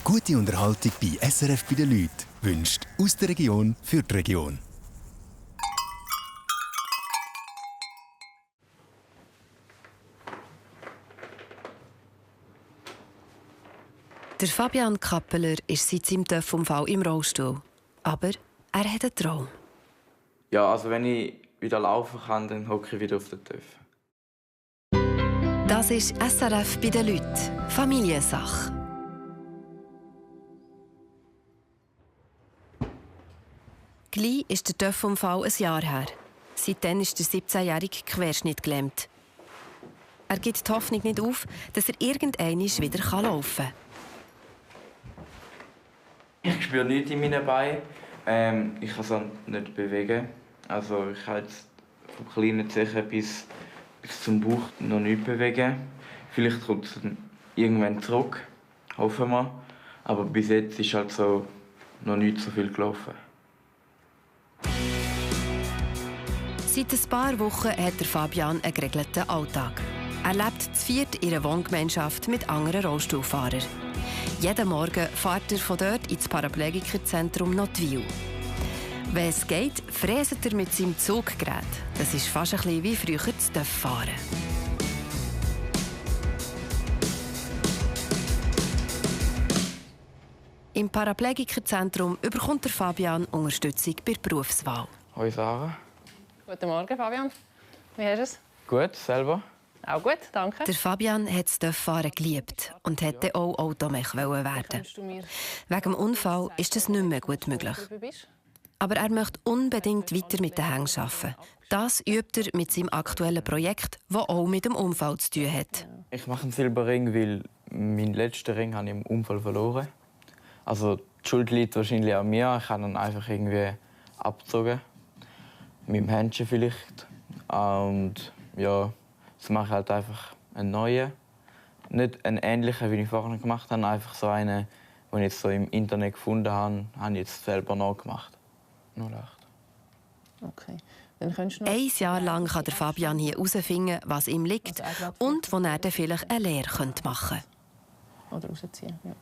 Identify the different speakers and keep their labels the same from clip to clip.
Speaker 1: Gute Unterhaltung bei SRF bei den Leuten wünscht aus der Region für die Region.
Speaker 2: Der Fabian Kappeler ist seit seinem TÜV-Unfall im Rollstuhl. Aber er hat einen Traum.
Speaker 3: Ja, also wenn ich wieder laufen kann, dann hocke ich wieder auf den TÜV.
Speaker 2: Das ist SRF bei den Leuten. Familiensache. Gleich ist der TÜV-Unfall ein Jahr her. Seitdem ist der 17-jährige querschnittgelähmt. Er gibt die Hoffnung nicht auf, dass er irgendeinmal wieder laufen kann.
Speaker 3: Ich spüre nichts in meinen Beinen. Ich kann es nicht bewegen. Also ich kann jetzt vom kleinen Zehen bis zum Bauch noch nicht bewegen. Vielleicht kommt es irgendwann zurück, hoffen wir. Aber bis jetzt ist halt so noch nicht so viel gelaufen.
Speaker 2: Seit ein paar Wochen hat der Fabian einen geregelten Alltag. Er lebt zu viert in einer Wohngemeinschaft mit anderen Rollstuhlfahrern. Jeden Morgen fährt er von dort ins Paraplegikerzentrum Nottwil. Wenn es geht, fräset er mit seinem Zuggerät. Das ist fast ein bisschen wie früher zu fahren. Im Paraplegikerzentrum bekommt der Fabian Unterstützung bei der Berufswahl.
Speaker 3: Hoi Sarah.
Speaker 4: Guten Morgen, Fabian. Wie hast du es?
Speaker 3: Gut, selber?
Speaker 4: Auch gut, danke.
Speaker 2: Der Fabian hat das Fahren geliebt und hätte auch Automech werden. Wegen dem Unfall ist das nicht mehr gut möglich. Aber er möchte unbedingt weiter mit den Hängen arbeiten. Das übt er mit seinem aktuellen Projekt, das auch mit dem Unfall zu tun hat.
Speaker 3: Ich mache einen Silberring, weil meinen letzten Ring habe ich im Unfall verloren. Also die Schuld liegt wahrscheinlich an mir. Ich habe ihn einfach irgendwie abgezogen. Mit dem Händchen vielleicht. Und ja, jetzt mache ich halt einfach einen neuen. Nicht einen ähnlichen, wie ich vorher gemacht habe, einfach so einen, den ich jetzt so im Internet gefunden habe, habe ich jetzt selber nachgemacht. 08.
Speaker 4: Okay. Dann könntest du noch...
Speaker 2: Ein Jahr lang kann der Fabian hier herausfinden, was ihm liegt und wo er dann vielleicht eine Lehre machen könnte.
Speaker 4: Oder rausziehen, ja.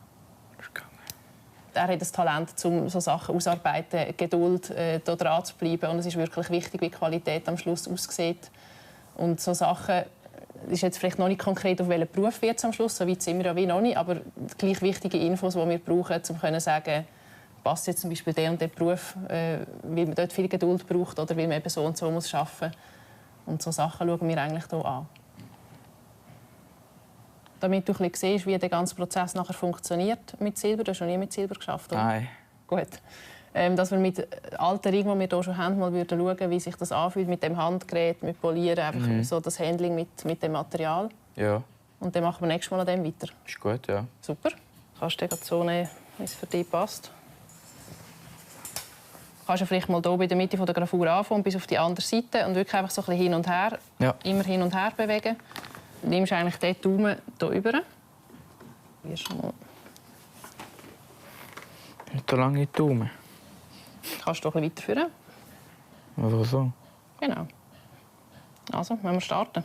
Speaker 4: Er hat das Talent, um so Sachen auszuarbeiten, Geduld, da dran zu bleiben. Und es ist wirklich wichtig, wie die Qualität am Schluss aussieht. Und so Sachen ist jetzt vielleicht noch nicht konkret, auf welchen Beruf wird es am Schluss. So weit sind wir ja wie noch nicht. Aber gleich wichtige Infos, die wir brauchen, um zu sagen, passt jetzt zum Beispiel der und der Beruf, weil man dort viel Geduld braucht oder weil man eben so und so muss arbeiten muss. Und so Sachen schauen wir eigentlich hier an. Damit du ein bisschen siehst, wie der ganze Prozess nachher funktioniert mit Silber. Du hast noch nie mit Silber geschafft, oder?
Speaker 3: Nein.
Speaker 4: Gut. Dass wir mit alten Ringen, die wir hier schon haben, mal schauen, wie sich das anfühlt mit dem Handgerät, mit Polieren, einfach so das Handling mit dem Material.
Speaker 3: Ja.
Speaker 4: Und dann machen wir nächstes Mal an dem weiter.
Speaker 3: Ist gut, ja.
Speaker 4: Super. Kannst du dir so nehmen, wie es für dich passt. Kannst du vielleicht mal hier bei der Mitte der Gravur anfangen, bis auf die andere Seite und wirklich einfach so ein bisschen hin und her, immer hin und her bewegen. Du nimmst eigentlich den Daumen hier rüber. Nicht
Speaker 3: so lange in die Daumen.
Speaker 4: Kannst du ein bisschen weiterführen?
Speaker 3: Oder so.
Speaker 4: Genau. Also, wenn wir starten.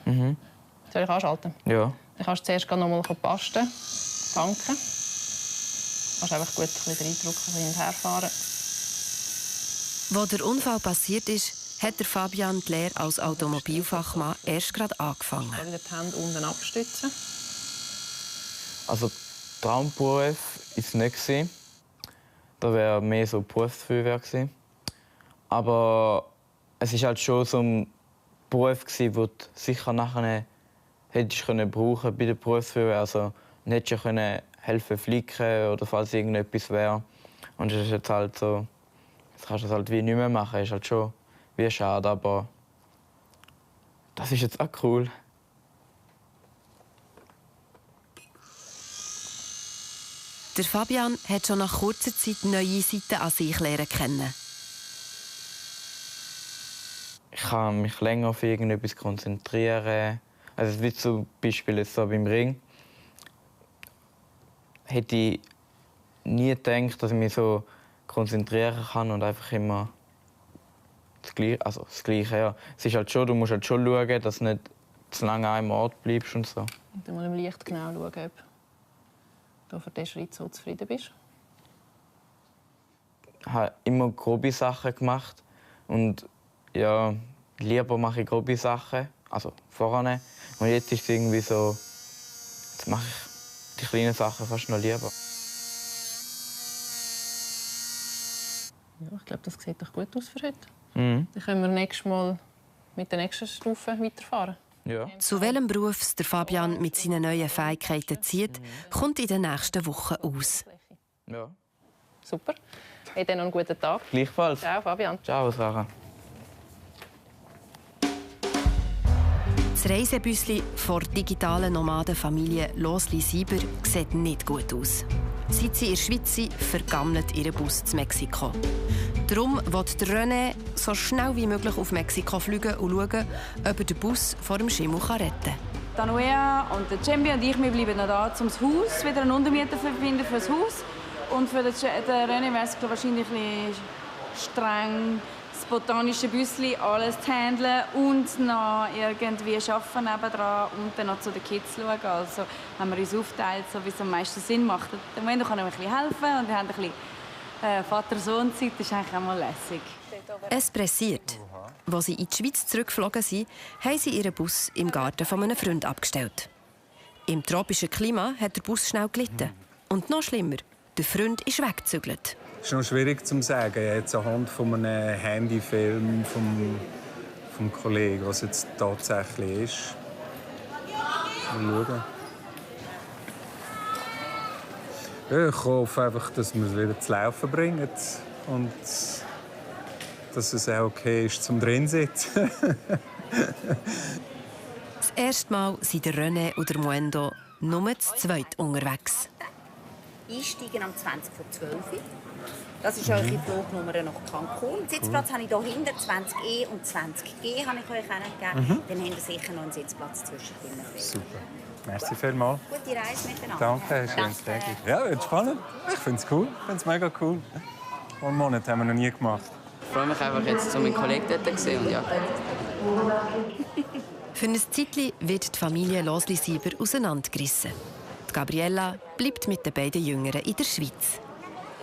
Speaker 4: Soll ich anschalten?
Speaker 3: Ja.
Speaker 4: Dann kannst du zuerst noch mal pasten, tanken. Du kannst einfach gut ein bisschen reindrücken, hin und her fahren.
Speaker 2: Als der Unfall passiert ist, hat der Fabian die Lehre als Automobilfachmann erst gerade angefangen.
Speaker 4: Wieder die Hände unten abstützen.
Speaker 3: Also Traumberuf war es nicht. Da wäre mehr so Berufsfeuerwehr gewesen. Aber es war halt schon so ein Beruf, den du sicher nachher hättest brauchen bei der Berufsfeuerwehr. Also du hättest ja helfen flicken oder falls irgendetwas wäre. Und es ist jetzt halt so, jetzt kannst du es halt wie nicht mehr machen. Das ist halt schon wie schade, aber das ist jetzt auch cool.
Speaker 2: Der Fabian hat schon nach kurzer Zeit neue Seiten an sich lernen kennen.
Speaker 3: Ich kann mich länger auf irgendetwas konzentrieren. Also wie zum Beispiel jetzt so beim Ring. Hätte ich nie gedacht, dass ich mich so konzentrieren kann und einfach immer das Gleiche. Ja. Es ist halt schon, du musst halt schon schauen, dass du nicht zu lange an einem Ort bleibst und so.
Speaker 4: Und dann mal im Licht genau schauen, ob du für diesen Schritt so zufrieden bist?
Speaker 3: Ich habe immer grobe Sachen gemacht. Und ja, lieber mache ich grobe Sachen, also vorne. Und jetzt ist es irgendwie so, jetzt mache ich die kleinen Sachen fast noch lieber.
Speaker 4: Ja, ich glaube, das sieht doch gut aus für heute.
Speaker 3: Mhm.
Speaker 4: Dann können wir nächstes Mal mit der nächsten Stufe weiterfahren.
Speaker 3: Ja.
Speaker 2: Zu welchem Beruf der Fabian mit seinen neuen Fähigkeiten zieht, kommt in den nächsten Wochen aus.
Speaker 3: Ja.
Speaker 4: Super. Hey, dann noch einen guten Tag.
Speaker 3: Gleichfalls.
Speaker 4: Ciao, Fabian.
Speaker 3: Ciao, Sarah.
Speaker 2: Das Reisebüsli vor digitalen Nomadenfamilie Losli-Sieber sieht nicht gut aus. Seit sie in der Schweiz sind, vergammelt ihr Bus zu Mexiko. Darum will René so schnell wie möglich auf Mexiko fliegen und schauen, ob er den Bus vor dem Schimmel retten kann.
Speaker 5: Noea und der Cembi und ich wir bleiben noch da, um das Haus wieder einen Untermieter zu finden für das Haus. Und für den René wäre es wahrscheinlich ein bisschen streng, das botanische Büsli alles zu handeln und noch irgendwie arbeiten nebendran und dann noch zu den Kids schauen. Also haben wir uns aufgeteilt, so wie es am meisten Sinn macht. Im Moment können wir ein bisschen helfen und wir haben ein bisschen Vater-Sohn-Zeit. Das ist eigentlich auch mal lässig.
Speaker 2: Es pressiert. Als sie in die Schweiz zurückgeflogen sind, haben sie ihren Bus im Garten von einem Freund abgestellt. Im tropischen Klima hat der Bus schnell gelitten. Und noch schlimmer, der Freund ist weggezügelt.
Speaker 6: Es ist noch schwierig zu sagen, jetzt anhand von einem Handyfilm vom Kollegen, was jetzt tatsächlich ist. Mal schauen. Ja, ich hoffe einfach, dass wir es wieder zu laufen bringen und dass es auch okay ist, zum drin zu sitzen.
Speaker 2: Das erste Mal sind der René und der Muendo nur zu zweit unterwegs.
Speaker 7: Einsteigen am 20:12 Uhr. Das ist eure Flugnummer nach Cancun. Sitzplatz habe ich hier hinten, 20E und 20G habe ich euch angegeben. Dann habt ihr sicher noch einen Sitzplatz zwischendrin.
Speaker 6: Super. Merci vielmals.
Speaker 7: Gute Reise miteinander.
Speaker 6: Danke, schönes Tag. Ja, wird spannend. Ich finde es cool. Ich finde es mega cool. Einen Monat haben wir noch nie gemacht.
Speaker 8: Ich freue mich einfach jetzt, meinen Kollegen dort zu sehen. Und ja.
Speaker 2: Für ein Zeitchen wird die Familie Losli-Sieber auseinandergerissen. Die Gabriella bleibt mit den beiden Jüngeren in der Schweiz.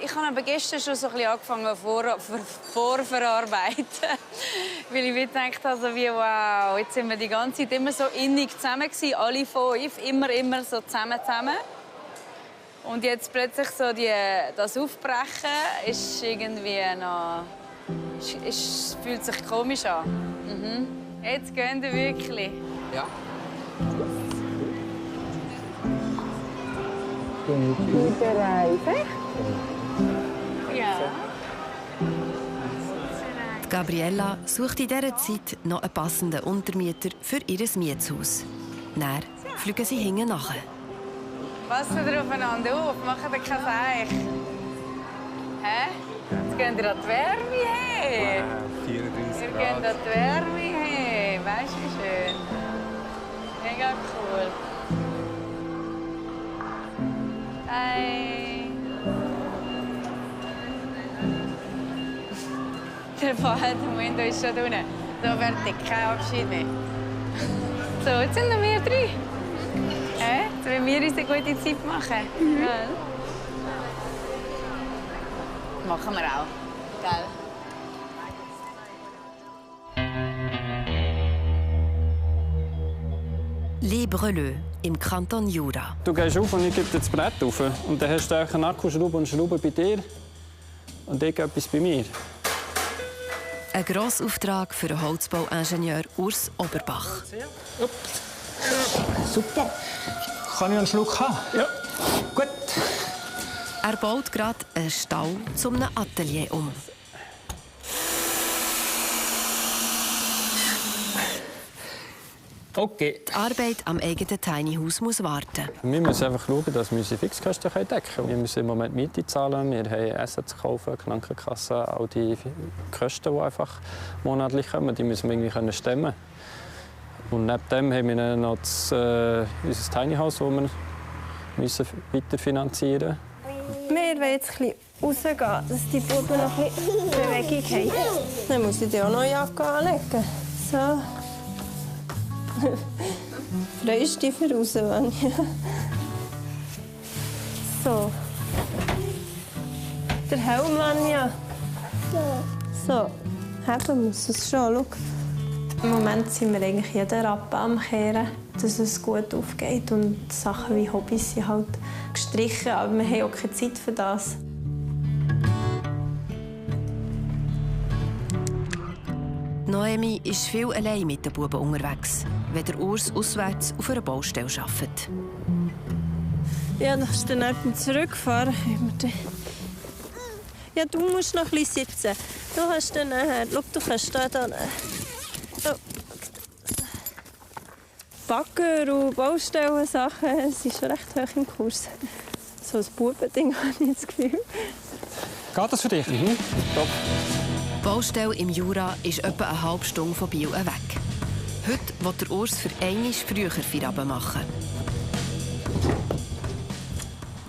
Speaker 5: Ich habe aber gestern schon so ein bisschen angefangen vorverarbeiten. Weil ich mir gedacht habe, so wie, wow, jetzt sind wir die ganze Zeit immer so innig zusammen gewesen, alle 5, immer so zusammen. Und jetzt plötzlich so das Aufbrechen ist irgendwie noch... Es fühlt sich komisch an. Mhm. Jetzt gehen wir wirklich.
Speaker 8: Ja.
Speaker 4: Gute Reise.
Speaker 5: Ja.
Speaker 2: Die Gabriella sucht in dieser Zeit noch einen passenden Untermieter für ihr Mietshaus. Dann fliegen sie hinten nach.
Speaker 5: Passt ihr aufeinander auf? Macht ihr kein Seich? Hä? Jetzt gehen ihr an die Wärme her.
Speaker 6: 34
Speaker 5: Wir gehen an die Wärme her. Weißt du, wie schön? Mega cool. Hi. Der Moment ist schon unten. Da fertig, kein Abschied mehr. So, jetzt sind noch wir drei. Jetzt wollen wir uns eine gute Zeit machen. Ja. Machen wir auch. Gell?
Speaker 2: Les Breleux im Kanton Jura.
Speaker 9: Du gehst auf und ich gebe dir das Brett auf. Und dann hast du einen Akkuschrauber und Schrauben bei dir und ich etwas bei mir.
Speaker 2: Ein Grossauftrag für den Holzbauingenieur Urs Oberbach.
Speaker 9: Super. Kann ich einen Schluck haben? Ja. Gut.
Speaker 2: Er baut gerade einen Stall zu einem Atelier um.
Speaker 9: Okay.
Speaker 2: Die Arbeit am eigenen Tiny House muss warten.
Speaker 9: Wir müssen einfach schauen, dass wir unsere Fixkosten decken können. Wir müssen im Moment Miete zahlen, wir haben Essen zu kaufen, Krankenkasse, all die Kosten, die einfach monatlich kommen, die müssen wir irgendwie stemmen. Und neben dem haben wir dann noch unser Tiny House, das wir müssen weiterfinanzieren müssen.
Speaker 10: Wir wollen jetzt ein bisschen rausgehen, dass die Buben noch ein bisschen Bewegung haben. Dann muss ich dir auch neue Jacke anlegen. So. Freust du dich für raus, Vanja? So. Der Helm an, ja. So, haben muss es schon. Schau. Im Moment sind wir eigentlich jeden Rappen am Kehren, dass es gut aufgeht. Und Sachen wie Hobbys sind halt gestrichen, aber wir haben auch keine Zeit für das.
Speaker 2: Noemi ist viel allein mit den Buben unterwegs, wenn der Urs auswärts auf einer Baustelle arbeitet.
Speaker 10: Ja, dann kannst du dann zurückfahren. Ja, du musst noch ein bisschen sitzen. Du hast dann nachher... Schau, du kannst da... Oh. Bagger und Baustellensachen sind schon recht hoch im Kurs. So ein Bubending habe ich das Gefühl.
Speaker 9: Geht das für dich? Top.
Speaker 2: Die Baustelle im Jura ist etwa eine halbe Stunde von Biel weg. Heute will der Urs für einmal früher Feierabend machen.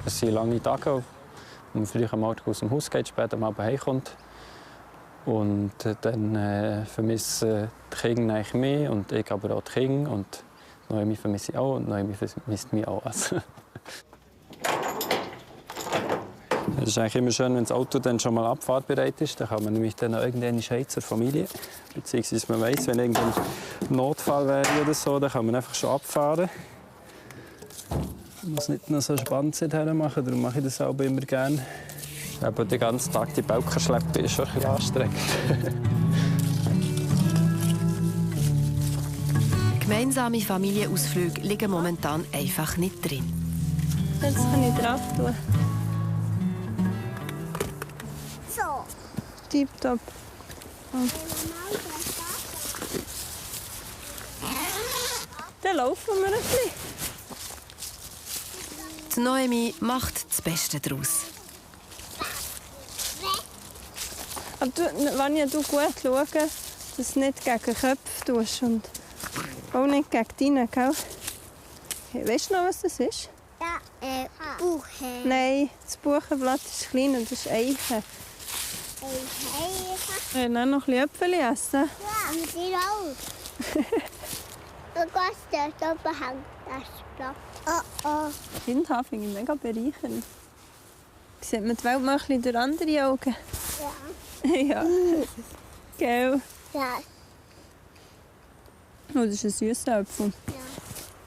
Speaker 9: Es sind lange Tage, wo man früh am Abend aus dem Haus geht, später am Abend heimkommt. Und dann vermissen die Kinder eigentlich mich und ich aber auch die Kinder. Und Noemi vermisse ich auch und Noemi vermisst mich auch. Also. Es ist eigentlich immer schön, wenn das Auto dann schon mal abfahrtbereit ist. Dann kann man nämlich dann irgendwann zur Familie. Beziehungsweise man weiss, wenn irgendein Notfall wäre oder so, dann kann man einfach schon abfahren. Man muss nicht noch so Spannzeit machen, darum mache ich das auch immer gerne. Aber den ganzen Tag die Balken schleppen ist schon ein bisschen anstrengend.
Speaker 2: Gemeinsame Familienausflüge liegen momentan einfach nicht drin.
Speaker 10: Jetzt kann ich drauf tun.
Speaker 7: So.
Speaker 10: Tipptopp. Oh. Dann laufen wir ein bisschen.
Speaker 2: Die Noemi macht das Beste daraus.
Speaker 10: Aber Vanja, du gut schauen, dass du nicht gegen Köpfe tust und auch nicht gegen deinen, gell? Hey, weißt du noch, was das ist?
Speaker 7: Ja, Buche.
Speaker 10: Nein, das Buchenblatt ist klein und das ist Eiche. Wir wollen auch noch ein bisschen Äpfel essen.
Speaker 7: Ja, und die auch. Du kannst das oben hängen, das Blatt. Oh.
Speaker 10: Kindhaar finde ich mega bereichernd. Sieht man die Welt mal ein bisschen durch andere Augen?
Speaker 7: Ja.
Speaker 10: Ja. Gell?
Speaker 7: Ja.
Speaker 10: Oh, das ist ein süßer Apfel.
Speaker 7: Ja.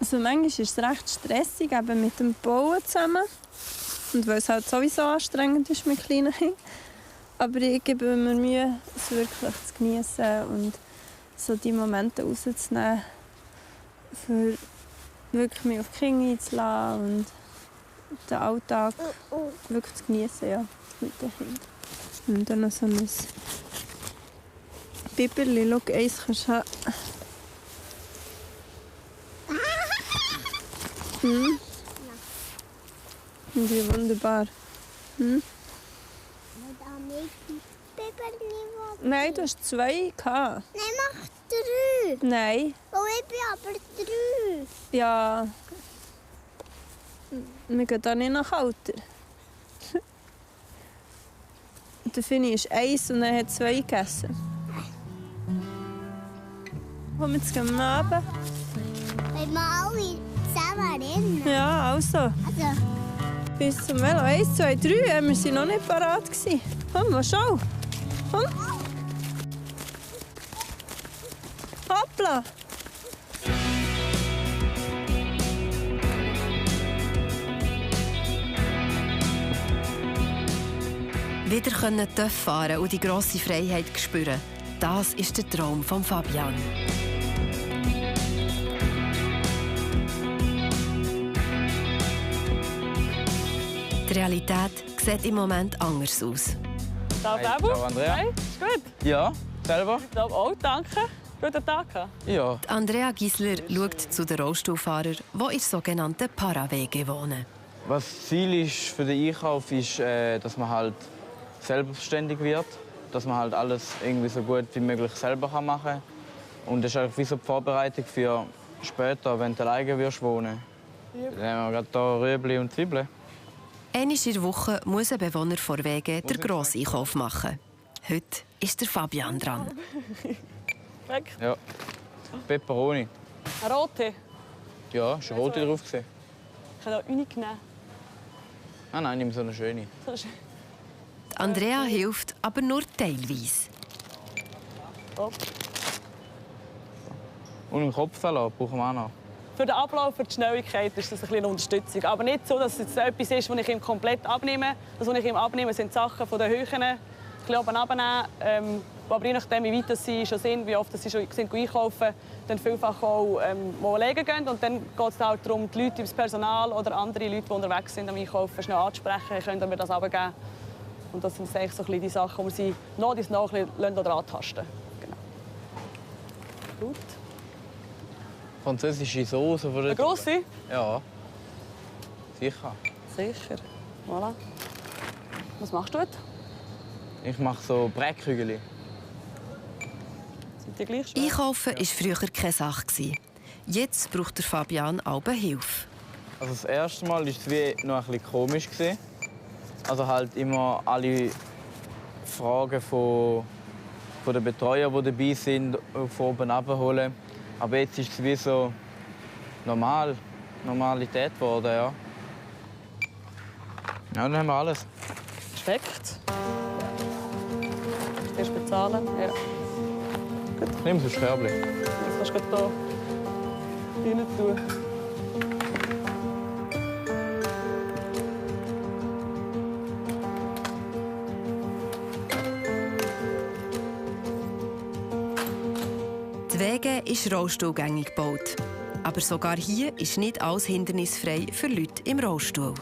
Speaker 10: Also manchmal ist es recht stressig eben mit dem Bauen zusammen. Und weil es halt sowieso anstrengend ist mit kleinen Kindern. Aber ich gebe mir Mühe, es wirklich zu genießen und so die Momente rauszunehmen, für wirklich mich auf die Kinder einzulassen und den Alltag wirklich zu genießen, ja, mit den Kindern. Und dann noch so ein Biberli. Schau, eins kannst du haben. Hm? Und wie wunderbar. Hm? Nein, du hast 2 gehabt.
Speaker 7: Nein, mach 3.
Speaker 10: Nein.
Speaker 7: Oh, ich bin aber 3.
Speaker 10: Ja. Wir gehen da nicht nach Alter. Der Fini ist 1 und er hat 2 gegessen. Komm, jetzt gehen wir runter.
Speaker 7: Wenn wir alle zusammen rennen.
Speaker 10: Ja, also. Bis zum Velo. 1, 2, 3. Wir waren noch nicht parat. Komm, mal schau. Komm. Hoppla.
Speaker 2: Wieder TÜV fahren und die grosse Freiheit spüren. Das ist der Traum von Fabian. Die Realität sieht im Moment anders aus.
Speaker 11: Ciao, Babu.
Speaker 3: Ciao, Andrea.
Speaker 11: Hey, ist gut?
Speaker 3: Ja, selber?
Speaker 11: Ich glaube auch, danke. Guten Tag.
Speaker 3: Ja.
Speaker 2: Die Andrea Gisler schaut zu den Rollstuhlfahrern, die in der sogenannten Parawege wohnen.
Speaker 3: Was das Ziel ist für den Einkauf ist, dass man halt selbstständig wird, dass man halt alles irgendwie so gut wie möglich selber machen kann. Und das ist auch wie so die Vorbereitung für später, wenn du alleine wohnen wirst. Dann haben wir gerade hier Rüebli und Zwiebeln.
Speaker 2: Einmal in der Woche muss ein Bewohner vor Wege den Grosseinkauf machen. Heute ist der Fabian dran.
Speaker 3: Ja. Peperoni.
Speaker 11: Eine rote?
Speaker 3: Ja, ist eine rote drauf.
Speaker 11: Ich habe auch eine genommen.
Speaker 3: Nein, nimm so eine schöne.
Speaker 11: So schön.
Speaker 2: Andrea hilft aber nur teilweise.
Speaker 3: Und einen Kopfsalat brauchen wir auch noch.
Speaker 11: Für den Ablauf, für die Schnelligkeit ist das eine Unterstützung. Aber nicht so, dass es jetzt etwas ist, das ich ihm komplett abnehme. Das, was ich ihm abnehme, sind Sachen von den Höhen, ein bisschen oben runternehmen. Aber je nachdem, wie weit sie schon sind, wie oft sie schon sind einkaufen, dann vielfach auch mal legen gehen. Und dann geht es auch darum, die Leute, das Personal oder andere Leute, die unterwegs sind am Einkaufen, schnell anzusprechen. Können wir das runtergeben? Und das sind eigentlich so die Sachen, die wir sie nach und nach ein bisschen antasten. Genau. Gut.
Speaker 3: Französische Soße.
Speaker 11: Eine grosse?
Speaker 3: Ja. Sicher.
Speaker 11: Sicher. Voilà. Was machst du jetzt?
Speaker 3: Ich mache so Breckkügel.
Speaker 11: Sind die gleich schwer?
Speaker 2: Einkaufen war früher keine Sache. Jetzt braucht der Fabian auch Hilfe.
Speaker 3: Also das erste Mal war es wie noch ein bisschen komisch. Also halt immer alle Fragen von den Betreuern, die dabei sind, von oben abholen. Aber jetzt ist es wie so Normalität geworden, ja. Ja, dann haben wir alles.
Speaker 11: Perfekt. Erst bezahlen. Ja. Gut.
Speaker 3: Nimm so ein Körbchen.
Speaker 11: Das kannst du hier rein tun.
Speaker 2: Die Wege ist rollstuhlgängig gebaut. Aber sogar hier ist nicht alles hindernisfrei für Leute im Rollstuhl.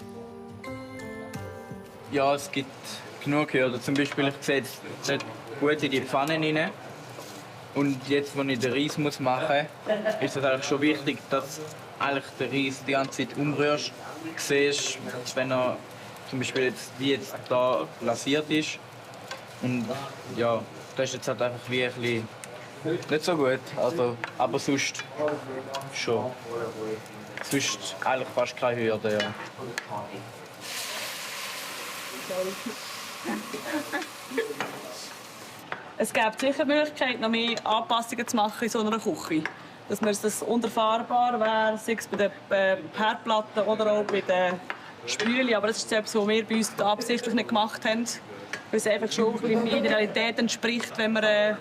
Speaker 3: Ja, es gibt genug Hürden. Zum Beispiel, ich sehe jetzt nicht gut in die Pfanne rein. Und jetzt, wenn ich den Reis machen muss, ist es eigentlich schon wichtig, dass eigentlich den Reis die ganze Zeit umrührst. Du siehst, wenn er zum Beispiel jetzt, wie jetzt da glasiert ist. Und ja, das ist jetzt halt einfach wie ein bisschen nicht so gut. Also, aber sonst schon. Sonst eigentlich fast keine Hürde, ja.
Speaker 11: Es gibt sicher die Möglichkeit, noch mehr Anpassungen zu machen in so einer Küche. Dass man das unterfahrbar wäre, sei es bei den Herdplatten oder auch bei den Spülen. Aber das ist etwas, was wir bei uns absichtlich nicht gemacht haben. Weil es einfach schon ein bisschen mehr der Realität entspricht, wenn man in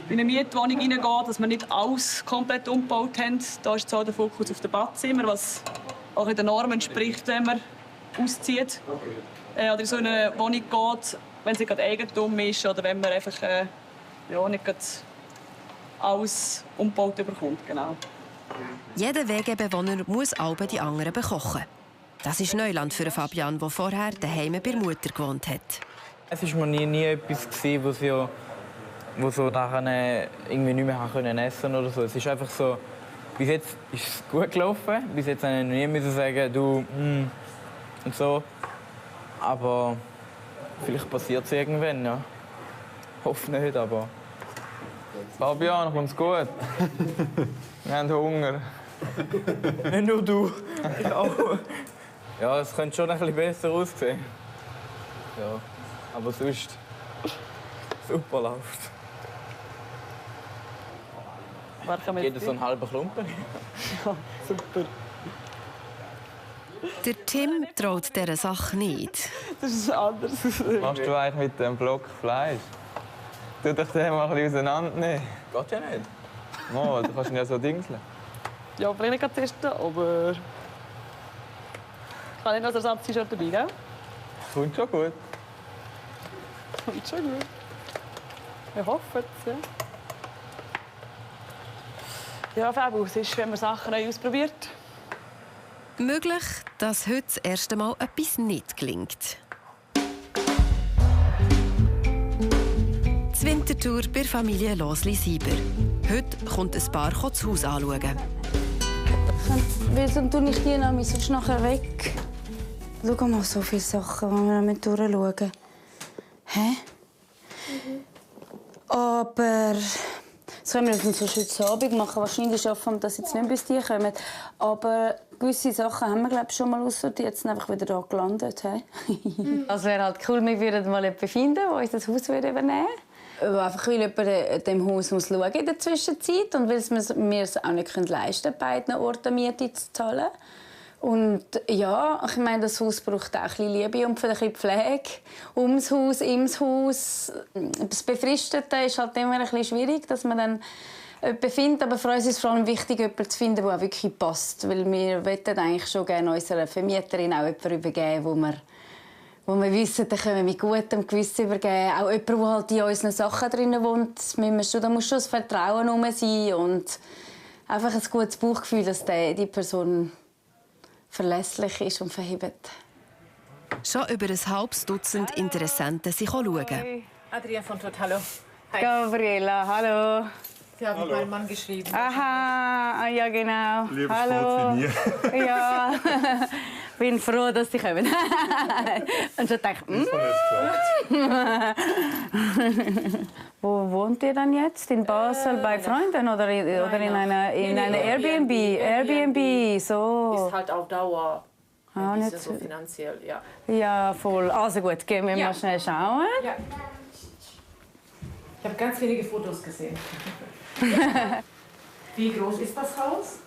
Speaker 11: eine Mietwohnung reingeht, dass wir nicht alles komplett umgebaut haben. Da ist so der Fokus auf dem Badzimmer, was auch in den Normen entspricht, wenn man auszieht. Oder in so eine Wohnung geht, wenn sie gerade Eigentum ist oder wenn man einfach nicht alles umgebaut bekommt. Genau.
Speaker 2: Jeder Wegebewohner muss alle die anderen bekochen. Das ist Neuland für Fabian, der vorher daheim bei der Mutter gewohnt hat.
Speaker 3: Es war mir nie etwas, wo so nachher irgendwie nicht mehr essen konnte oder so. Es ist einfach so, bis jetzt ist es gut gelaufen. Bis jetzt musste ich nie sagen, du, und so. Aber vielleicht passiert es irgendwann, ja. Hoffe nicht, aber...
Speaker 12: Fabian, kommt's gut? Wir haben Hunger.
Speaker 3: Nicht nur du. Ich auch. Ja, es könnte schon ein bisschen besser aussehen. Ja, aber sonst... super läuft. Jeder so einen halben Klumpen.
Speaker 11: Ja, super.
Speaker 2: Der Tim traut dieser Sache nicht.
Speaker 11: Das ist anders.
Speaker 12: Machst du eigentlich mit dem Block Fleisch? Tu dich den mal ein bisschen auseinandernehmen.
Speaker 3: Geht ja nicht.
Speaker 12: Mal, du kannst ihn ja so dingseln.
Speaker 11: Ja, ich will nicht testen, aber... Ich habe nicht noch ein Ersatz-T-Shirt dabei, gell?
Speaker 12: Kommt schon gut.
Speaker 11: Kommt schon gut. Ich hoffe es, ja. Ja, Fabu, es ist, wenn man Sachen neu ausprobiert.
Speaker 2: Möglich, dass heute das erste Mal etwas nicht gelingt. Die Wintertour bei der Familie Losli-Sieber. Heute kommt ein Paar das Haus anschauen.
Speaker 13: Wieso tue ich die noch sonst nachher weg? Schau mal, so viele Sachen, die wir mit durchschauen. Hä? Aber das können wir uns sonst heute Abend machen. Wahrscheinlich schaffen wir das jetzt nicht, bis die kommen. Aber gewisse Sachen haben wir, glaube ich, schon mal aussortiert. Jetzt sind einfach wieder hier gelandet.
Speaker 14: Es wäre halt cool, wir würden mal jemanden finden, der uns das Haus übernehmen würde.
Speaker 13: Einfach weil jemand dem Haus muss schauen in der Zwischenzeit und weil wir es auch nicht leisten können, beiden Orten Miete zu zahlen. Und ja, ich meine, das Haus braucht auch ein bisschen Liebe und ein bisschen Pflege. Ums Haus, im Haus. Das Befristete ist halt immer ein bisschen schwierig, dass man dann jemanden findet. Aber für uns ist es vor allem wichtig, jemanden zu finden, der auch wirklich passt. Weil wir möchten eigentlich schon gerne unserer Vermieterin auch jemanden übergeben, wo wir wissen, da können wir mit gutem Gewissen übergeben. Auch jemand, der halt in unseren Sachen drin wohnt. Da muss schon das Vertrauen herum sein und einfach ein gutes Bauchgefühl, dass die Person verlässlich ist und verhebt.
Speaker 2: Schon über ein halbes Dutzend Interessenten sich schauen.
Speaker 4: Adrian von Todt, hallo.
Speaker 13: Hi. Gabriela, hallo.
Speaker 4: Sie haben mit meinem Mann geschrieben.
Speaker 13: Aha, ja genau.
Speaker 15: Lieber
Speaker 13: hallo.
Speaker 15: Sport wie
Speaker 13: Ja, bin froh, dass Sie kommen. Und schon dachte Wo wohnt ihr dann jetzt? In Basel bei Freunden oder in einer Airbnb? Airbnb, so.
Speaker 4: Ist halt auf Dauer.
Speaker 13: Nicht
Speaker 4: so finanziell, ja.
Speaker 13: Ja, voll. Also gut, gehen wir mal schnell schauen.
Speaker 4: Ja. Ich habe ganz wenige Fotos gesehen. Wie groß ist das Haus?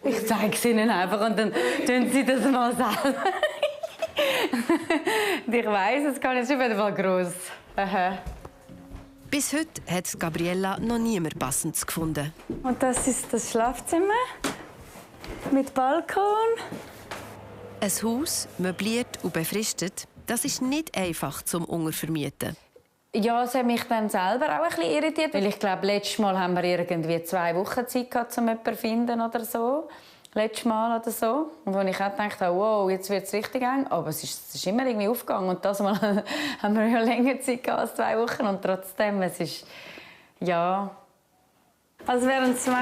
Speaker 13: Ich zeige es Ihnen einfach und dann tun Sie das mal selber. Ich weiss, es kann jetzt auf jeden Fall gross.
Speaker 2: Bis heute hat Gabriella noch niemand Passendes gefunden.
Speaker 13: Und das ist das Schlafzimmer mit Balkon.
Speaker 2: Ein Haus, möbliert und befristet, das ist nicht einfach zum Untervermieten.
Speaker 13: Ja, es hat mich dann selber auch ein bisschen irritiert. Weil ich glaube, letztes Mal haben wir irgendwie 2 Wochen Zeit gehabt, um jemanden zu finden oder so. Letztes Mal oder so. Und wo ich auch dachte, wow, jetzt wird es richtig eng. Aber es ist immer irgendwie aufgegangen. Und das Mal haben wir ja länger Zeit gehabt als 2 Wochen. Und trotzdem, es ist, ja... Also es wären 2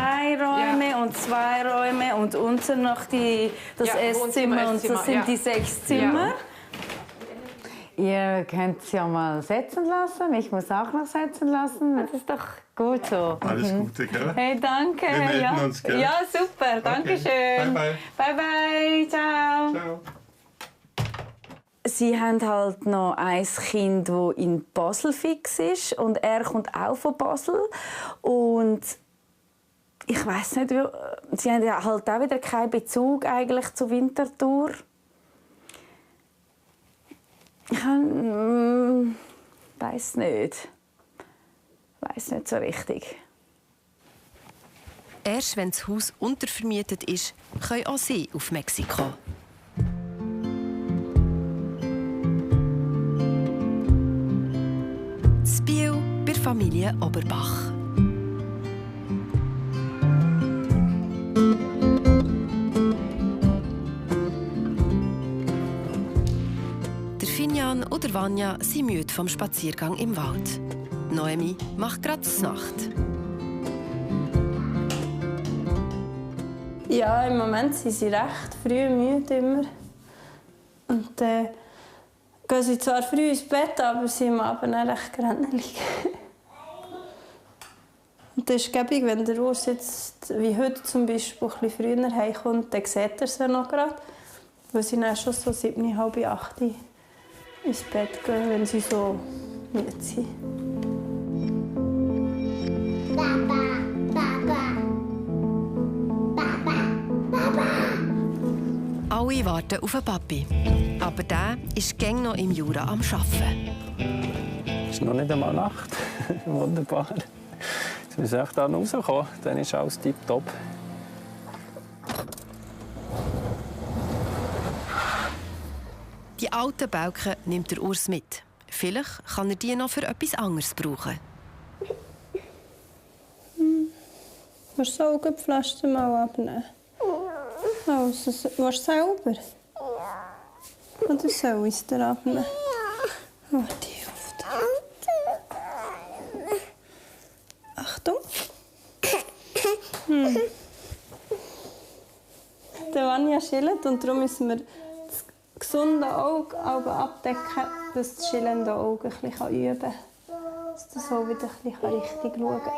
Speaker 13: Räume und 2 Räume und unten noch das Esszimmer und das sind die 6 Zimmer. Ja. Ihr könnt es ja mal setzen lassen. Ich muss auch noch setzen lassen. Das ist doch gut so.
Speaker 15: Alles Gute, gell?
Speaker 13: Hey, danke.
Speaker 15: Wir melden uns, gell?
Speaker 13: Ja, super. Danke schön.
Speaker 15: Bye,
Speaker 13: Bye,
Speaker 15: bye.
Speaker 13: bye. Ciao.
Speaker 15: Ciao.
Speaker 13: Sie haben halt noch ein Kind, das in Basel fix ist. Und er kommt auch von Basel. Und ich weiss nicht, sie haben ja halt auch wieder keinen Bezug eigentlich zur Winterthur. Ich weiss nicht. Weiss nicht so richtig.
Speaker 2: Erst wenn das Haus untervermietet ist, können auch sie auf Mexiko. Das Biel bei der Familie Oberbach. Finjan oder Vanja sind müde vom Spaziergang im Wald. Noemi macht gerade die Nacht.
Speaker 10: Ja, im Moment sind sie recht früh müde immer. Und dann gehen sie zwar früh ins Bett, aber sie sind am Abend auch recht grennelig. Und das ist gäbig, wenn der Urs jetzt, wie heute zum Beispiel, ein bisschen früher heimkommt, dann sieht er sie noch gerade. Weil sie dann schon so 7, halb 8 ins Bett gehen, wenn sie so müde sind.
Speaker 2: Alle warten auf den Papi. Aber der ist gäng noch im Jura am Arbeiten.
Speaker 9: Es ist noch nicht einmal Nacht. Wunderbar. Jetzt müssen wir da rauskommen. Dann ist alles tipptopp.
Speaker 2: Die alten Balken nimmt der Urs mit. Vielleicht kann er die noch für etwas anderes brauchen.
Speaker 10: Willst du das Augenpflaster mal abnehmen? Also, willst du selber? Oder soll ich es dir abnehmen? Warte auf dich. Achtung. Der Vanja schillt und darum müssen wir das gesunde Auge abdecken, dass das schillende Auge ein bisschen üben kann. Dass das auch wieder ein bisschen richtig schauen kann.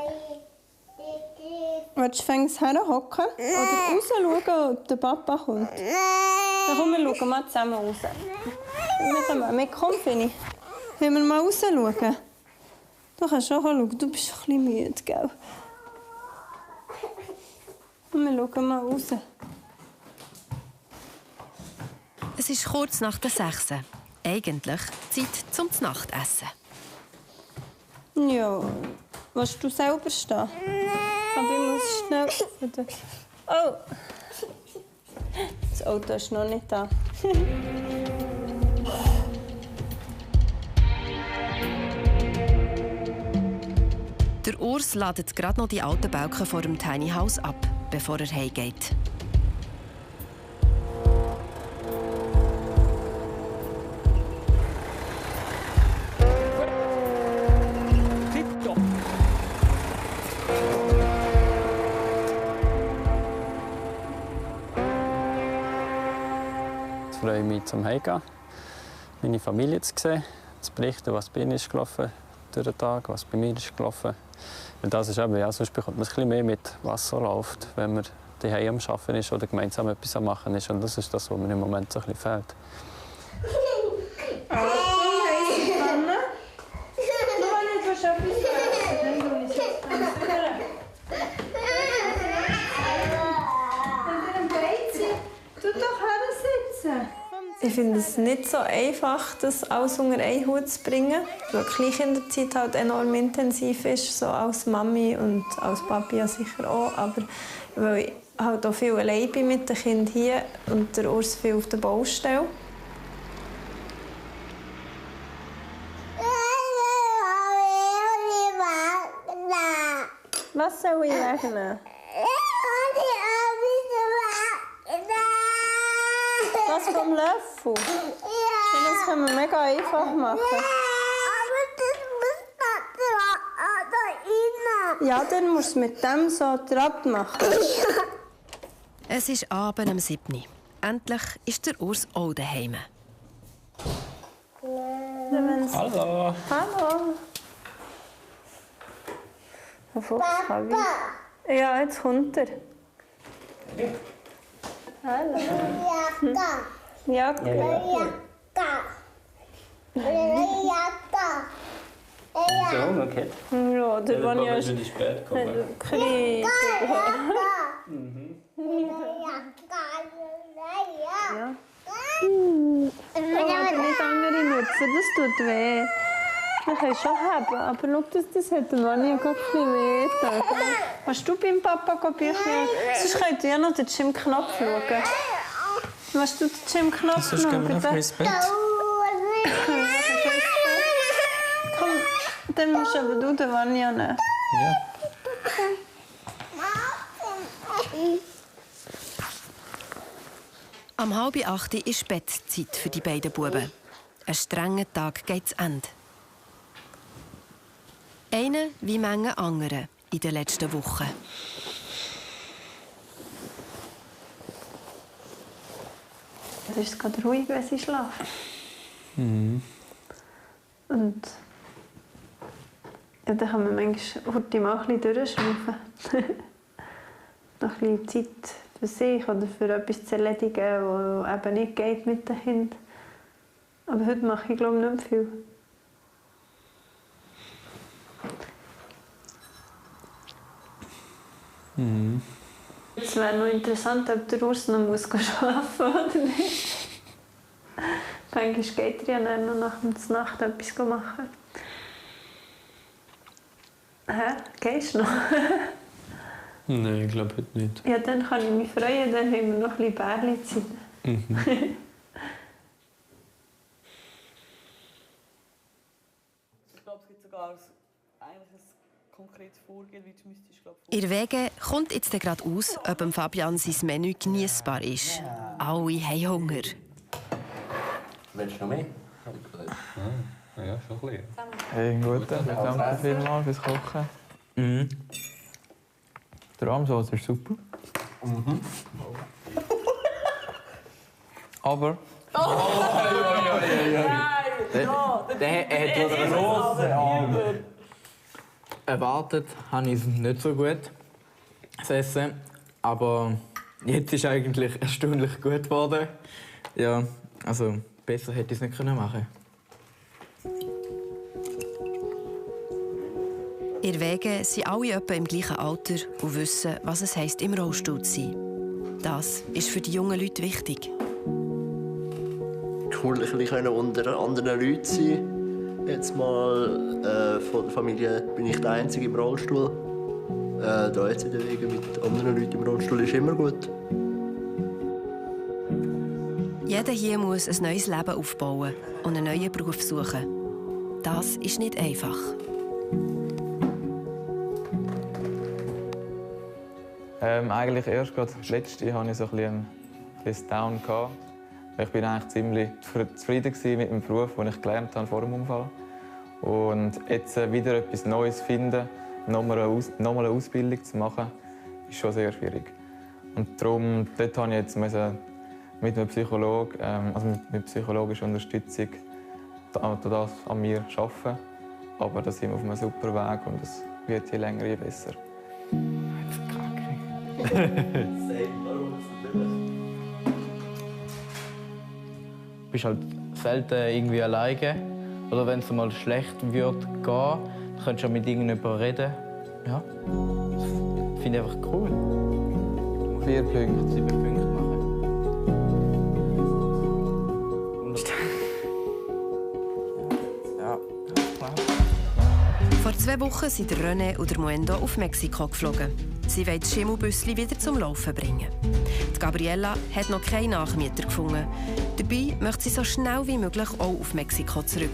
Speaker 10: Willst du fängst herhocken oder raus schauen, ob der Papa kommt? Dann kommen wir schauen mal zusammen raus. Komm, Fini. Wollen wir mal raus schauen? Du kannst schon schauen, du bist ein bisschen müde, gell? Und wir schauen mal raus.
Speaker 2: Es ist kurz nach der 6. Eigentlich Zeit zum Nachtessen.
Speaker 10: Ja, willst du selber stehen? Aber ich muss schnell... Oh! Das Auto ist noch nicht da.
Speaker 2: Der Urs ladet gerade noch die alten Balken vor dem Tiny House ab, bevor er heimgeht.
Speaker 9: Ich freue mich, zum Heimgehen, meine Familie zu sehen, zu berichten, was bei ihnen ist gelaufen durch den Tag, was bei mir ist gelaufen. Und das ist eben, ja, sonst bekommt man ein bisschen mehr mit, was so läuft, wenn man daheim am Arbeiten ist oder gemeinsam etwas am Machen ist. Und das ist das, was mir im Moment so ein bisschen fehlt.
Speaker 10: Ich finde es nicht so einfach, das alles unter einen Hut zu bringen, weil die Kleinkinderzeit halt enorm intensiv ist, so als Mami und als Papi ja sicher auch, aber weil ich halt auch viel allein bin mit den Kindern hier und der Urs viel auf der Baustelle. Was soll ich wegnehmen? Was vom Löffel? Ja. Das können wir mega einfach machen. Aber das muss da rein. Ja, dann musst du mit dem so drauf machen.
Speaker 2: Es ist Abend um 7 Uhr. Endlich ist der Urs auch daheim.
Speaker 9: Hallo.
Speaker 10: Hallo. Papa. Ja, jetzt kommt er. Hallo. Jacke.
Speaker 9: So, okay.
Speaker 10: Ja, der war ja
Speaker 9: schon spät gekommen.
Speaker 10: Krieg. Ja. Aber nicht andere nutzen, das tut weh. Man kann schon haben, aber schau, das hat der Mann ja gerade ein bisschen weh getan. Willst du beim Papa Bücher? Sonst könnt ihr ja noch den Jim-Knopf schauen. Willst du den Jim-Knopf schauen?
Speaker 9: Sonst gehen wir noch ins Bett.
Speaker 10: Komm, dann musst aber du den Vanya nehmen.
Speaker 9: Ja.
Speaker 2: Am 7:30 ist Bettzeit für die beiden Buben. Ein strenger Tag geht zu Ende. Einen wie manche andere in den letzten Wochen.
Speaker 10: Es ist gerade ruhig, wenn sie schlafen.
Speaker 9: Mhm.
Speaker 10: Und ja, dann kann man manchmal heute mal ein bisschen durchschnaufen. Noch ein bisschen Zeit für sich oder für etwas zu erledigen, was eben nicht geht mit den Kindern. Aber heute mache ich, glaube ich, nicht viel.
Speaker 9: Mhm.
Speaker 10: Es wäre noch interessant, ob der Urs noch schlafen muss oder nicht. Manchmal geht er ja dann noch nach der Nacht etwas machen. Hä? Gehst du noch?
Speaker 9: Nein, ich glaube heute nicht.
Speaker 10: Ja, dann kann ich mich freuen, dann haben wir noch ein bisschen Bärli-Zeit.
Speaker 9: Mhm.
Speaker 11: Ich glaube, es gibt sogar ein konkretes Vorgehen, wie du müsstest,
Speaker 2: Ihr Wege kommt jetzt gerade aus, ob dem Fabian sein Menü genießbar ist. Alle haben Hunger.
Speaker 16: Willst du noch mehr?
Speaker 12: Ja, schon ein bisschen. Hey, gut, danke vielmals fürs Kochen. Mhm. Die Rahmsauce ist super. Mhm. Aber...
Speaker 3: Der hat was erwartet, habe ich es nicht so gut, das Essen. Aber jetzt ist es eigentlich erstaunlich gut geworden. Ja, also besser hätte ich es nicht machen können.
Speaker 2: Ihr Wege sind alle etwa im gleichen Alter und wissen, was es heisst, im Rollstuhl zu sein. Das ist für die jungen Leute wichtig.
Speaker 17: Cool, ein bisschen unter anderen Leuten sein. Jetzt mal von der Familie bin ich der Einzige im Rollstuhl. Da jetzt in den Wegen mit anderen Leuten im Rollstuhl ist immer gut.
Speaker 2: Jeder hier muss ein neues Leben aufbauen und einen neuen Beruf suchen. Das ist nicht einfach.
Speaker 3: Eigentlich erst gerade das letzte hatte ich so ein bisschen Down. Ich war eigentlich ziemlich zufrieden mit dem Beruf, den ich gelernt habe vor dem Unfall. Und jetzt wieder etwas Neues finden, nochmal eine Ausbildung zu machen, ist schon sehr schwierig. Und darum dort habe ich jetzt mit einem Psychologen, also mit psychologischer Unterstützung, das an mir arbeiten. Aber da sind wir auf einem super Weg und es wird je länger, je besser.
Speaker 18: Du bist halt selten irgendwie alleine. Oder wenn es mal schlecht wird gehen, dann kannst du mit irgendjemandem reden. Ja. Das finde ich einfach cool.
Speaker 3: 4 Punkte.
Speaker 18: 7 Punkte machen. Ja.
Speaker 2: Vor 2 Wochen sind René und Muendo auf Mexiko geflogen. Sie wollen das Schimmelbüssli wieder zum Laufen bringen. Die Gabriella hat noch keinen Nachmieter gefunden. Dabei möchte sie so schnell wie möglich auch auf Mexiko zurück.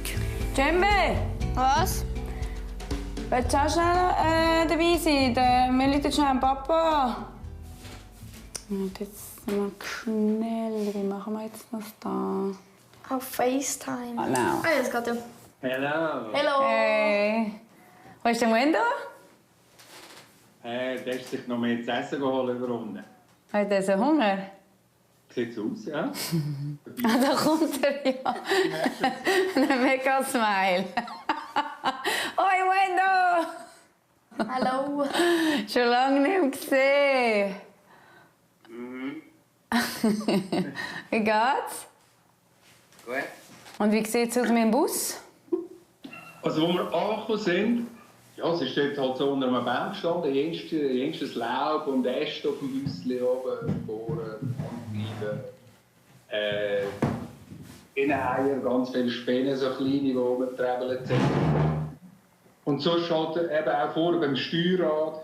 Speaker 5: Cembe!
Speaker 10: Was?
Speaker 5: Willst du auch schnell dabei sein? Wir rufen schnell Papa. Und jetzt mal schnell. Wie machen wir jetzt das da?
Speaker 19: Auf FaceTime.
Speaker 5: Oh, no.
Speaker 19: Ah, das geht ja.
Speaker 15: Hello.
Speaker 19: Hello.
Speaker 5: Hey. Wo ist der Muendo?
Speaker 15: Der ist sich noch mehr zu essen geholt über unten.
Speaker 5: Hat er so Hunger?
Speaker 15: Sieht so aus, ja.
Speaker 5: Ah, da kommt er ja. Ein mega Smile. Oi, Muendo!
Speaker 19: Hallo.
Speaker 5: Schon lange nicht mehr gesehen. Wie geht's?
Speaker 15: Gut.
Speaker 5: Und wie sieht's aus mit dem Bus?
Speaker 15: Also, wo wir angekommen sind, ja, es ist dort halt so unter einem Baum gestanden, jüngstes Laub und Äste auf dem Büssli oben, vorne, angeblieben. Inneneier, ganz viele Späne, so kleine, die rumgetrebelt sind. Und sonst halt eben auch vorne beim Steuerrad,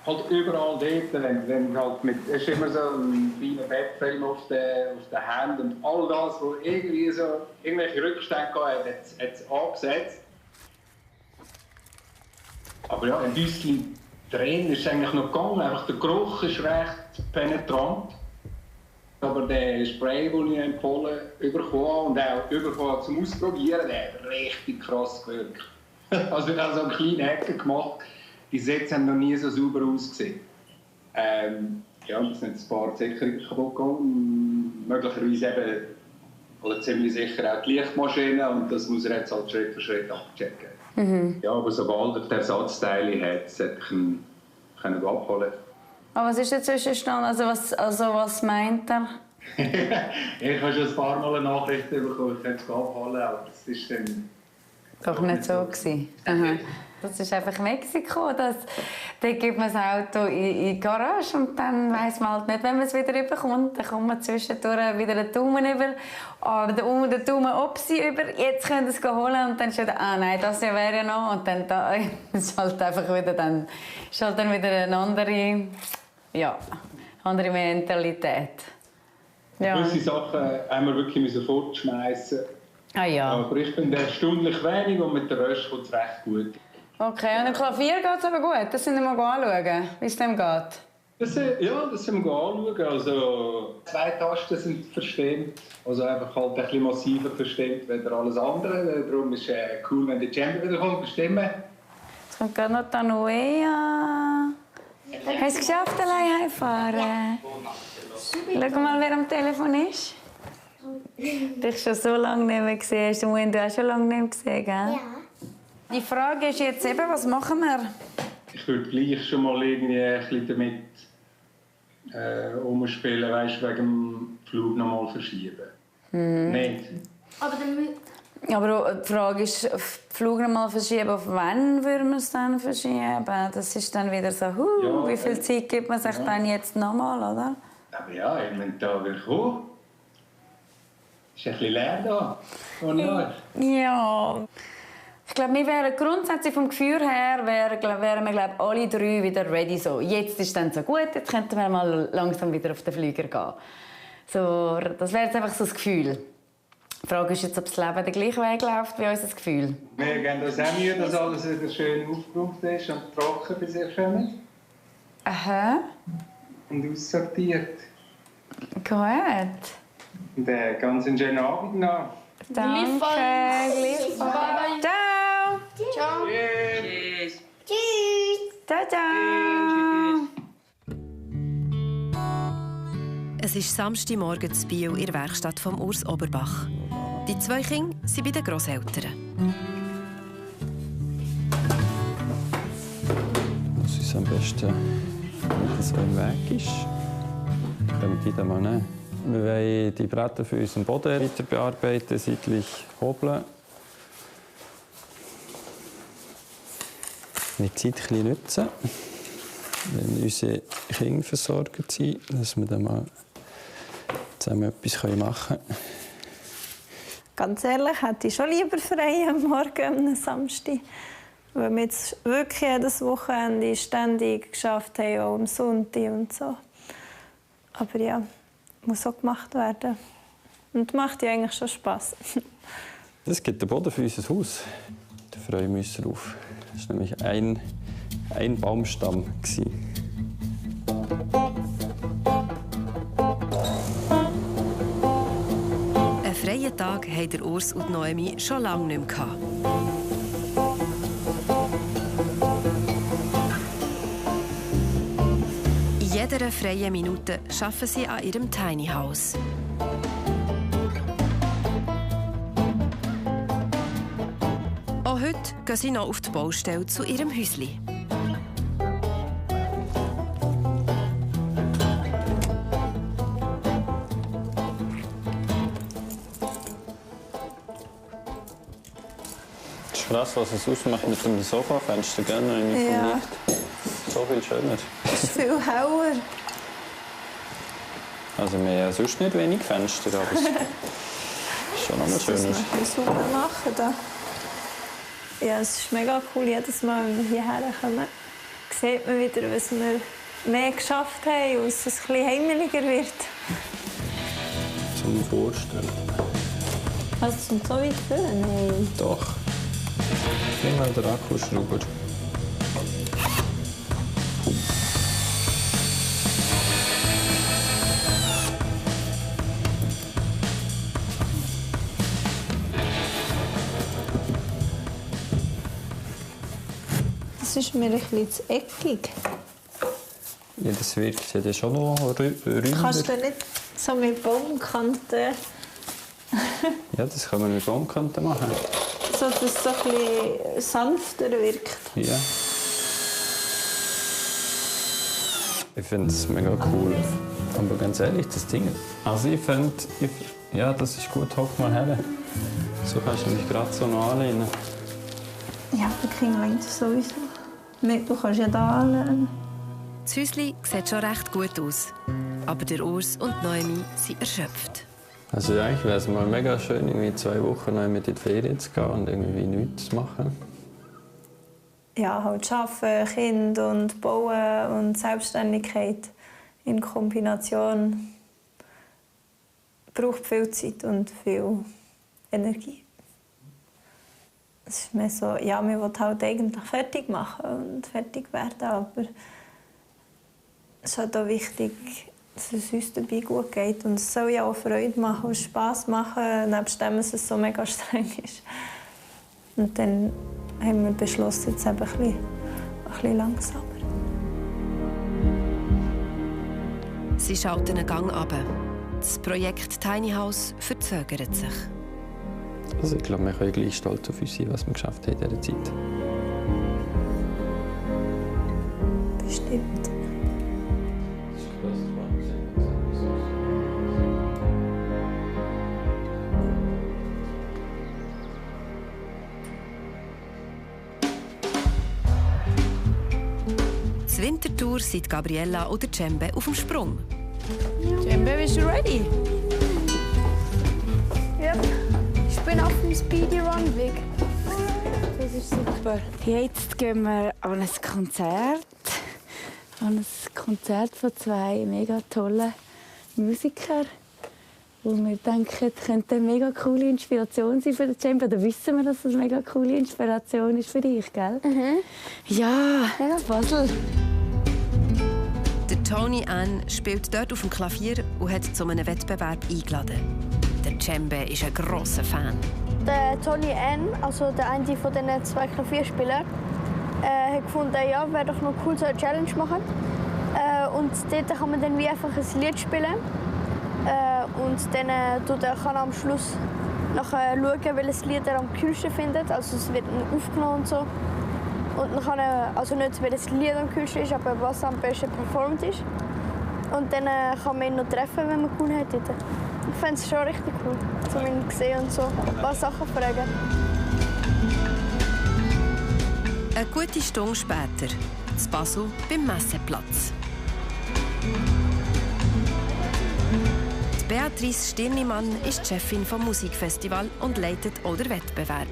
Speaker 15: halt überall dort, wenn halt es ist immer so ein kleiner Bettfilm auf den Händen und all das, wo irgendwie so irgendwelche Rückstände hat es angesetzt. Aber ja, ein bisschen drin ist eigentlich noch gegangen, einfach der Geruch ist recht penetrant. Aber der Spray, den ich empfohlen bekommen und auch bekommen zum Ausprobieren, der hat richtig krass gewirkt. Also ich habe so eine kleine Ecke gemacht, die Sätze haben noch nie so sauber ausgesehen. Ja, es sind ein paar Sicherungen kaputt gegangen, möglicherweise eben, oder ziemlich sicher auch die Lichtmaschine und das muss er jetzt halt Schritt für Schritt abchecken.
Speaker 5: Mhm.
Speaker 15: Ja, aber sobald er die Ersatzteile hat, sollte ich ihn abholen.
Speaker 5: Aber was ist der Zwischenstand? Also was meint er?
Speaker 15: Ich habe schon ein paar Mal eine Nachricht bekommen, ich könnte es abholen, aber das ist dann...
Speaker 5: Doch nicht so gewesen. Aha. Das ist einfach Mexiko. Da gibt man das Auto in die Garage und dann weiss man halt nicht, wenn man es wieder rüberkommt. Dann kommt man zwischendurch wieder den Daumen über, den Daumen Opsi über. Jetzt könnt ihr es holen und dann ist wieder, nein, das wäre ja noch. Und dann ist halt einfach wieder dann wieder eine andere Mentalität. Ja.
Speaker 15: Gewisse Sachen haben wir wirklich fortschmeißen.
Speaker 5: Ah ja.
Speaker 15: Aber ich bin erstaunlich wenig und mit der Röst kommt es recht gut.
Speaker 5: Okay, und im Klavier geht es aber gut. Das sind wir mal anschauen, wie es dem geht.
Speaker 15: Das sind wir anschauen. Also 2 Tasten sind verstimmt. Also einfach halt ein bisschen massiver verstimmt als alles andere. Darum ist es cool, wenn die Chamber wieder kommt, bestimmen.
Speaker 5: Jetzt kommt gerade noch Tanuea. Hast du es geschafft, allein heimfahren? Schau mal, wer am Telefon ist. Dich schon so lange nicht mehr gesehen. Hast du auch schon lange nicht mehr gesehen, gell? Ja. Die Frage ist jetzt eben, was machen wir?
Speaker 15: Ich würde gleich schon mal irgendwie ein bisschen damit umspielen, weißt, wegen dem Flug noch mal verschieben. Nicht.
Speaker 19: Aber dann
Speaker 13: Aber die Frage ist, den Flug mal verschieben, auf wann würden wir es dann verschieben? Das ist dann wieder so,
Speaker 15: Ja,
Speaker 13: wie viel Zeit gibt man sich dann jetzt nochmal, oder?
Speaker 15: Aber ja, ich meine, da wird kommen. Ist ein bisschen leer da.
Speaker 13: Ja. Ich glaube, wir wären grundsätzlich vom Gefühl her, wären wir glaube alle drei wieder ready. So, jetzt ist es dann so gut, jetzt könnten wir mal langsam wieder auf den Flüger gehen. So, das wäre jetzt einfach so das Gefühl. Die Frage ist jetzt, ob das Leben den gleichen Weg läuft wie unser Gefühl.
Speaker 15: Wir geben uns auch Mühe, dass alles wieder schön aufgeräumt ist und trocken, bis ihr kommt.
Speaker 13: Aha.
Speaker 15: Und aussortiert.
Speaker 13: Gut.
Speaker 15: Und ganz einen schönen Abend noch.
Speaker 13: Danke, gleichfalls. Ciao.
Speaker 19: Ciao.
Speaker 15: Tschüss.
Speaker 19: Tschüss.
Speaker 13: Ciao, ciao.
Speaker 2: Es ist Samstagmorgen in Biel in der Werkstatt von Urs Oberbach. Die 2 Kinder sind bei den Grosseltern.
Speaker 9: Das ist am besten, wenn das so im Weg ist. Können wir die dann mal nehmen. Wir wollen die Bretter für unseren Boden weiter bearbeiten, seitlich hobeln. Die Zeit ein bisschen nutzen, wenn unsere Kinder versorgt sind, dass wir dann mal zusammen etwas machen können.
Speaker 10: Ganz ehrlich, hätte ich schon lieber frei am Morgen am Samstag. Weil wir jetzt wirklich jedes Wochenende ständig geschafft haben, auch am Sonntag und so. Aber ja, muss auch gemacht werden. Und macht ja eigentlich schon Spass.
Speaker 9: Das gibt den Boden für unser Haus. Da freuen wir uns drauf. Das war nämlich ein Baumstamm.
Speaker 2: Einen freien Tag haben der Urs und Noemi schon lange nicht mehr gehabt. In jeder freien Minute arbeiten sie an ihrem Tiny House. Auch heute gehen sie noch auf die Baustelle zu ihrem Häuschen.
Speaker 9: Das ist krass, was es ausmacht mit dem Sofafenster, gell?
Speaker 10: Ja.
Speaker 9: So viel schöner.
Speaker 10: Es ist viel heller.
Speaker 9: Also wir haben ja sonst nicht wenig Fenster, aber es ist schon noch mal schöner.
Speaker 10: Das noch ein bisschen sauber machen da. Ja, es ist mega cool. Jedes Mal, wenn wir hierher kommen, sieht man wieder, was wir mehr geschafft haben und dass es ein bisschen heimeliger wird.
Speaker 9: Zum Vorstellen.
Speaker 10: Also zum so weit führen? Nein.
Speaker 9: Doch. Nimm mal den Akkuschrauber.
Speaker 10: Das ist mir ein bisschen zu eckig.
Speaker 9: Ja, das wirkt ja schon noch rüber.
Speaker 10: Kannst du nicht so mit Baumkanten...
Speaker 9: Ja, das kann man mit Baumkanten machen.
Speaker 10: So, dass es so ein bisschen sanfter wirkt.
Speaker 9: Ja. Ich finde es mega cool. Aber ganz ehrlich, das Ding... Also ich finde... Ja, das ist gut, hock mal her. So kannst du mich gerade so noch anlehnen.
Speaker 10: Ja, bei Kindern sowieso. Du kannst ja da anlehnen.
Speaker 2: Das Häuschen sieht schon recht gut aus. Aber der Urs und Noemi sind erschöpft.
Speaker 9: Also ja, eigentlich wäre es mal mega schön, irgendwie 2 Wochen noch mit in die Ferien zu gehen und irgendwie nichts zu machen.
Speaker 10: Ja, halt arbeiten, Kind und Bauen und Selbstständigkeit in Kombination braucht viel Zeit und viel Energie. Es ist mehr so, ja, man will halt eigentlich fertig machen und fertig werden, aber es ist halt auch wichtig, dass es uns dabei gut geht. Und es soll ja auch Freude machen und Spass machen, nebst dem, dass es so mega streng ist. Und dann haben wir beschlossen, jetzt eben ein bisschen langsamer.
Speaker 2: Sie schalten einen Gang runter. Das Projekt Tiny House verzögert sich.
Speaker 9: Also ich glaube, wir können gleich stolz auf uns sein, was wir geschafft haben in dieser Zeit.
Speaker 10: Bestimmt.
Speaker 2: Winterthur sind Gabriella und Cembe auf dem Sprung.
Speaker 5: Cembe, bist du ready?
Speaker 19: Ja, ich bin auf dem Speedrun-Weg.
Speaker 5: Das ist super. Jetzt gehen wir an ein Konzert. An ein Konzert von 2 mega tollen Musikern, wo wir denken, könnte eine mega coole Inspiration sein für den Cembe. Oder wissen wir, dass das eine mega coole Inspiration ist für dich, gell? Ja, Basel.
Speaker 2: Der Tony Ann spielt dort auf dem Klavier und hat zu einem Wettbewerb eingeladen. Der Cembe ist ein grosser Fan.
Speaker 19: Der Tony Ann, also der eine von den 2 Klavierspielern, hat gefunden, ja, wäre doch noch cool, so eine Challenge machen. Und dort kann man dann wie einfach ein Lied spielen. Und dann kann er am Schluss nachher schauen, welches Lied er am coolsten findet. Also es wird dann aufgenommen und so. Und dann kann er, also nicht welches Lied am coolsten ist, aber was am besten performt ist. Und dann kann man ihn noch treffen, wenn man gewonnen hat. Ich fände es schon richtig cool, um ihn zu sehen und so ein paar Sachen fragen.
Speaker 2: Eine gute Stunde später, in Basel beim Messeplatz. Beatrice Stirnimann ist die Chefin vom Musikfestival und leitet auch den Wettbewerb.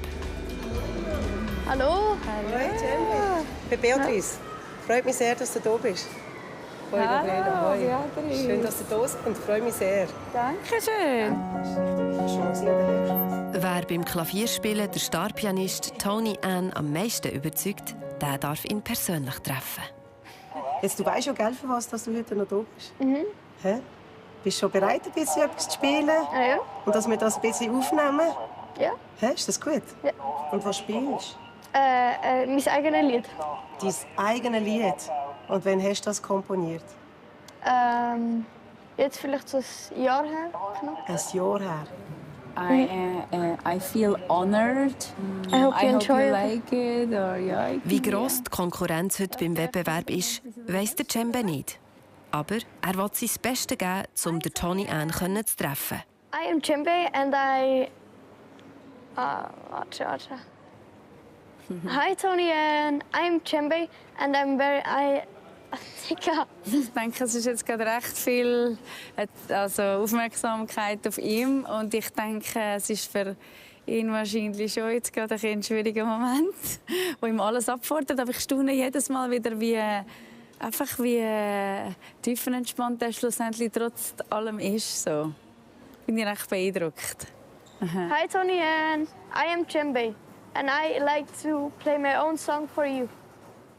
Speaker 19: Hallo.
Speaker 20: Hallo, Cembe. Ich bin Beatrice. Freut mich sehr, dass du da bist. Hoi,
Speaker 5: Hallo,
Speaker 20: Beatrice. Schön, dass du da bist und freue mich sehr.
Speaker 5: Dankeschön.
Speaker 2: Wer beim Klavierspielen der Starpianist Tony Ann am meisten überzeugt, der darf ihn persönlich treffen.
Speaker 20: Jetzt, du weißt ja, gell, für was dass du heute noch da bist. Hä? Bist du schon bereit, ein bisschen etwas zu spielen?
Speaker 19: Ja.
Speaker 20: Und dass wir das ein bisschen aufnehmen?
Speaker 19: Ja.
Speaker 20: Hä, ist das gut?
Speaker 19: Ja.
Speaker 20: Und was spielst
Speaker 19: du? Mein eigenes Lied.
Speaker 20: Dein eigenes Lied? Und wann hast du das komponiert?
Speaker 19: Jetzt vielleicht so ein Jahr her. Knapp.
Speaker 20: Ein Jahr her?
Speaker 5: I feel honored.
Speaker 19: I hope you enjoy
Speaker 5: like it.
Speaker 2: Wie gross die Konkurrenz heute beim Wettbewerb ist, weiss der Cembe nicht. Aber er will sein Bestes geben, um den Tony Ann zu treffen.
Speaker 19: I am Cembe and I... warte. Hi Tony Ann, I am Cembe and I'm very...
Speaker 5: Ich denke, es ist jetzt gerade recht viel Aufmerksamkeit auf ihm. Und ich denke, es ist für ihn wahrscheinlich schon jetzt gerade ein schwieriger Moment, wo ihm alles abfordert. Aber ich staune jedes Mal wieder, wie tiefenentspannt er schlussendlich trotz allem ist. So. Bin ich recht beeindruckt.
Speaker 19: Hi Tony Ann, I am Cembe and I like to play my own song for you.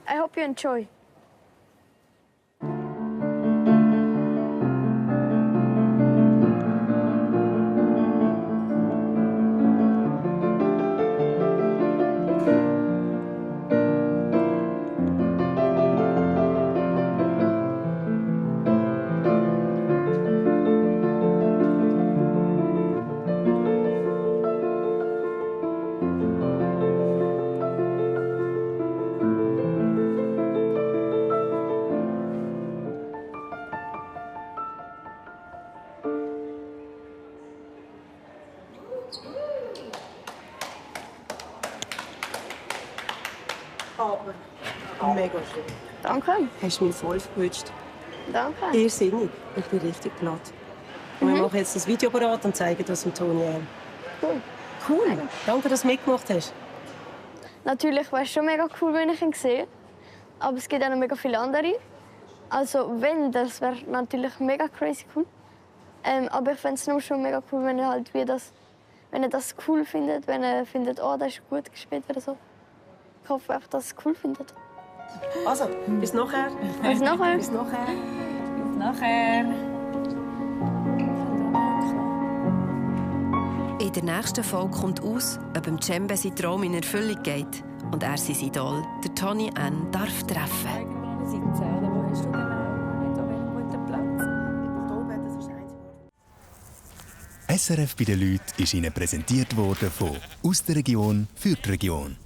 Speaker 19: I hope you enjoy.
Speaker 20: Aber mega schön.
Speaker 19: Danke.
Speaker 20: Hast du mich voll verwünscht.
Speaker 19: Danke.
Speaker 20: Irrsinnig. Ich bin richtig platt. Und wir machen jetzt das Video bereit und zeigen das dem Tony Ann.
Speaker 19: Cool.
Speaker 20: Cool. Danke, dass du mitgemacht hast.
Speaker 19: Natürlich wäre es schon mega cool, wenn ich ihn sehe. Aber es gibt auch noch mega viele andere. Also wenn, das wäre natürlich mega crazy cool. Aber ich fände es nur schon mega cool, wenn er halt wenn er das cool findet, wenn er findet, oh, das ist gut gespielt oder so. Ich hoffe einfach, dass er es cool findet.
Speaker 20: Also, bis nachher.
Speaker 19: Bis nachher.
Speaker 20: Bis nachher.
Speaker 5: Bis nachher.
Speaker 2: In der nächsten Folge kommt aus, ob dem Cembe sein Traum in Erfüllung geht und er sein Idol, der Tony Ann, darf treffen.
Speaker 1: SRF bei den Leuten ist Ihnen präsentiert worden von «Aus der Region für die Region».